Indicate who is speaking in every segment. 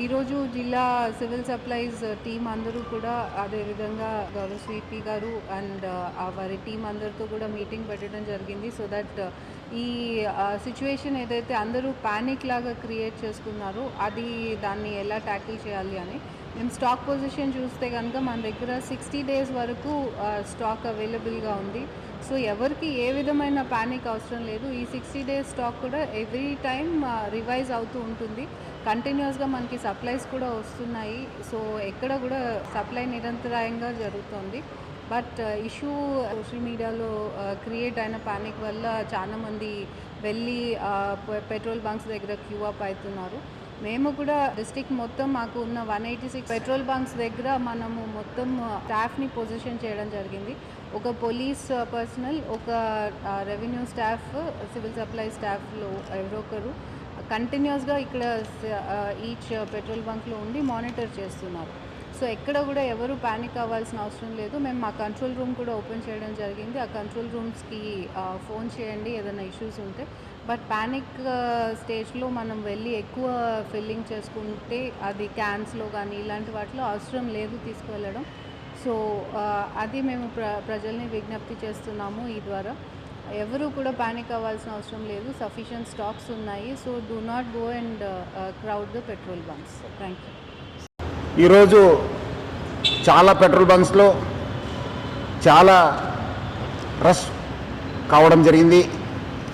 Speaker 1: ఈరోజు జిల్లా civil supplies team అందరూ కూడా అదేవిధంగా గౌరవ సిపి గారు అండ్ వారి టీం అందరితో కూడా మీటింగ్ పెట్టడం జరిగింది. సో దట్ ఈ సిచ్యువేషన్ ఏదైతే అందరూ ప్యానిక్ లాగా క్రియేట్ చేసుకున్నారో దాన్ని ఎలా ట్యాకిల్ చేయాలి అని మేము స్టాక్ పొజిషన్ చూస్తే కనుక మన దగ్గర 60 days వరకు స్టాక్ అవైలబుల్గా ఉంది. సో ఎవరికి ఏ విధమైన ప్యానిక్ అవసరం లేదు. ఈ 60 days స్టాక్ కూడా ఎవ్రీ టైం రివైజ్ అవుతూ ఉంటుంది. కంటిన్యూస్గా మనకి సప్లైస్ కూడా వస్తున్నాయి. సో ఎక్కడ కూడా సప్లై నిరంతరాయంగా జరుగుతుంది. బట్ ఇష్యూ సోషల్ మీడియాలో క్రియేట్ అయిన ప్యానిక్ వల్ల చాలామంది వెళ్ళి పెట్రోల్ బంక్స్ దగ్గర క్యూ అప్ అవుతున్నారు. మేము కూడా డిస్ట్రిక్ట్ మొత్తం మాకు ఉన్న 186 పెట్రోల్ బంక్స్ దగ్గర మనము మొత్తం స్టాఫ్ని పొజిషన్ చేయడం జరిగింది. ఒక పోలీస్ పర్సనల్, ఒక రెవెన్యూ స్టాఫ్, సివిల్ సప్లై స్టాఫ్లో ఎవరో ఒకరు కంటిన్యూస్గా ఇక్కడ ఈచ్ పెట్రోల్ బంక్లో ఉండి మానిటర్ చేస్తున్నారు. సో ఎక్కడ కూడా ఎవరు ప్యానిక్ అవ్వాల్సిన అవసరం లేదు. మేము మా కంట్రోల్ రూమ్ కూడా ఓపెన్ చేయడం జరిగింది. ఆ కంట్రోల్ రూమ్స్కి ఫోన్ చేయండి ఏదైనా ఇష్యూస్ ఉంటే. బట్ ప్యానిక్ స్టేజ్లో మనం వెళ్ళి ఎక్కువ ఫిల్లింగ్ చేసుకుంటే అది క్యాన్స్లో కానీ ఇలాంటి వాటిలో అవసరం లేదు తీసుకువెళ్ళడం. సో అది మేము ప్రజల్ని విజ్ఞప్తి చేస్తున్నాము. ఈ ద్వారా ఎవరు కూడా ప్యానిక్ అవ్వాల్సిన అవసరం లేదు. సఫిషియెంట్ స్టాక్స్ ఉన్నాయి. So do not go and crowd the petrol bunks. Thank you.
Speaker 2: ఈరోజు చాలా పెట్రోల్ బంక్స్లో చాలా రష్ కావడం జరిగింది.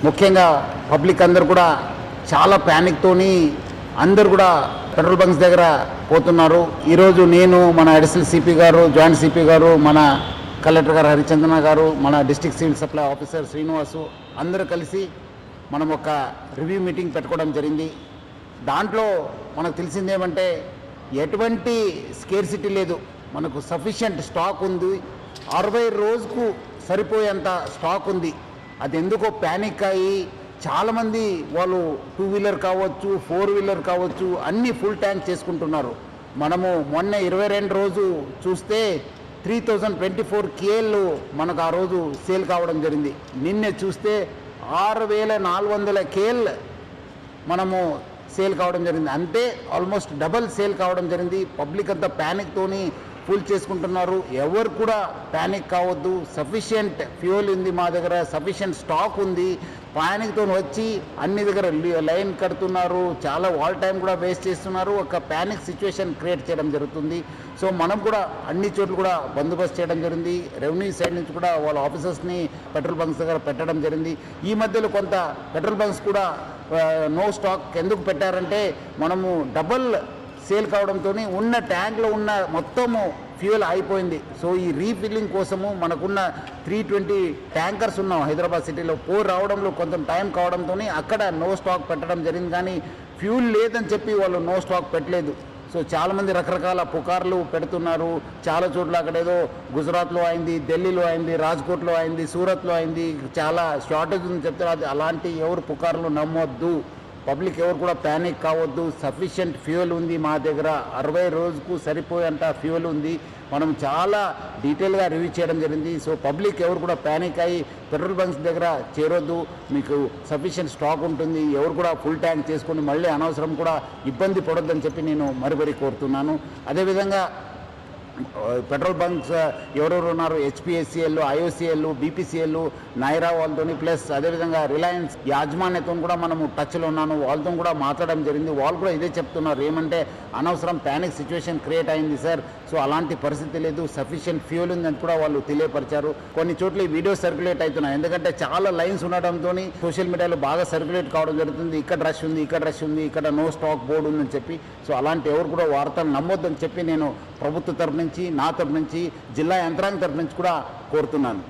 Speaker 2: ముఖ్యంగా పబ్లిక్ అందరు కూడా చాలా ప్యానిక్తోని అందరు కూడా పెట్రోల్ బంక్స్ దగ్గర పోతున్నారు. ఈరోజు నేను, మన అడిషనల్ సిపి గారు, జాయింట్ సిపి గారు, మన కలెక్టర్ గారు హరిచందన గారు, మన district civil supply officer Srinivasu అందరూ కలిసి మనం ఒక రివ్యూ మీటింగ్ పెట్టుకోవడం జరిగింది. దాంట్లో మనకు తెలిసిందేమంటే ఎటువంటి స్కేర్సిటీ లేదు. మనకు సఫిషియంట్ స్టాక్ ఉంది. 60 రోజుకు సరిపోయేంత స్టాక్ ఉంది. అది ఎందుకో ప్యానిక్ అయ్యి చాలామంది వాళ్ళు 2 వీలర్ కావచ్చు, 4 వీలర్ కావచ్చు, అన్నీ ఫుల్ ట్యాంక్ చేసుకుంటున్నారు. మనము మొన్న 22 రోజు చూస్తే 3024 KL మనకు ఆ రోజు సేల్ కావడం జరిగింది. నిన్నే చూస్తే 6400 KL మనము సేల్ కావడం జరిగింది. అంటే ఆల్మోస్ట్ డబల్ సేల్ కావడం జరిగింది. పబ్లిక్ అంతా ప్యానిక్తోని ఫుల్ చేసుకుంటున్నారు. ఎవరు కూడా ప్యానిక్ కావద్దు. సఫిషియంట్ ఫ్యూయల్ ఉంది మా దగ్గర, సఫిషియంట్ స్టాక్ ఉంది. ప్యానిక్తో వచ్చి అన్ని దగ్గర లైన్ కడుతున్నారు. చాలా వాల్ టైం కూడా వేస్ట్ చేస్తున్నారు. ఒక ప్యానిక్ సిచ్యువేషన్ క్రియేట్ చేయడం జరుగుతుంది. సో మనం కూడా అన్ని చోట్ల కూడా బందోబస్తు చేయడం జరిగింది. రెవెన్యూ సైడ్ నుంచి కూడా వాళ్ళ ఆఫీసర్స్ని పెట్రోల్ బంక్స్ దగ్గర పెట్టడం జరిగింది. ఈ మధ్యలో కొంత పెట్రోల్ బంక్స్ కూడా నో స్టాక్ ఎందుకు పెట్టారంటే మనము డబల్ సేల్ కావడంతో ఉన్న ట్యాంక్లో ఉన్న మొత్తము ఫ్యూయల్ అయిపోయింది. సో ఈ రీఫిల్లింగ్ కోసము మనకున్న 320 ట్యాంకర్స్ ఉన్నాం హైదరాబాద్ సిటీలో. రావడంలో కొంచెం టైం కావడంతో అక్కడ నో స్టాక్ పెట్టడం జరిగింది. కానీ ఫ్యూల్ లేదని చెప్పి వాళ్ళు నో స్టాక్ పెట్టలేదు. సో చాలామంది రకరకాల పుకార్లు పెడుతున్నారు. చాలా చోట్ల అక్కడ ఏదో గుజరాత్లో అయింది, ఢిల్లీలో అయింది, రాజ్కోట్లో అయింది, సూరత్లో అయింది, చాలా షార్టేజ్ ఉందని చెప్తారు. అలాంటి ఎవరు పుకార్లు నమ్మొద్దు. పబ్లిక్ ఎవరు కూడా ప్యానిక్ కావద్దు. సఫిషియంట్ ఫ్యూయల్ ఉంది మా దగ్గర. 60 రోజుకు సరిపోయేంత ఫ్యూయల్ ఉంది. మనం చాలా డీటెయిల్గా రివ్యూ చేయడం జరిగింది. సో పబ్లిక్ ఎవరు కూడా ప్యానిక్ అయ్యి పెట్రోల్ బంక్స్ దగ్గర చేరొద్దు. మీకు సఫిషియంట్ స్టాక్ ఉంటుంది. ఎవరు కూడా ఫుల్ ట్యాంక్ చేసుకొని మళ్ళీ అనవసరం కూడా ఇబ్బంది పడొద్దని చెప్పి నేను మరీ కోరుతున్నాను. అదేవిధంగా పెట్రోల్ బంక్స్ ఎవరెవరు ఉన్నారు, HPSCL, IOCL, BPCL, నైరా వాళ్ళతో ప్లస్ అదేవిధంగా రిలయన్స్ యాజమాన్యతో కూడా మనము టచ్లో ఉన్నాను. వాళ్ళతో కూడా మాట్లాడడం జరిగింది. వాళ్ళు కూడా ఇదే చెప్తున్నారు. ఏమంటే అనవసరం ప్యానిక్ సిచ్యువేషన్ క్రియేట్ అయింది సార్. సో అలాంటి పరిస్థితి లేదు. సఫిషియంట్ ఫ్యూయల్ ఉందని కూడా వాళ్ళు తెలియపరిచారు. కొన్ని చోట్ల ఈ వీడియో సర్క్యులేట్ అవుతున్నాయి. ఎందుకంటే చాలా లైన్స్ ఉండడంతో సోషల్ మీడియాలో బాగా సర్క్యులేట్ కావడం జరుగుతుంది. ఇక్కడ రష్ ఉంది, ఇక్కడ రష్ ఉంది, ఇక్కడ నో స్టాక్ బోర్డు ఉందని చెప్పి. సో అలాంటి ఎవరు కూడా వార్తలు నమ్మొద్దని చెప్పి నేను ప్రభుత్వ తరఫు నుంచి, నా తరఫు నుంచి, జిల్లా యంత్రాంగం తరఫు నుంచి కూడా కోరుతున్నాను.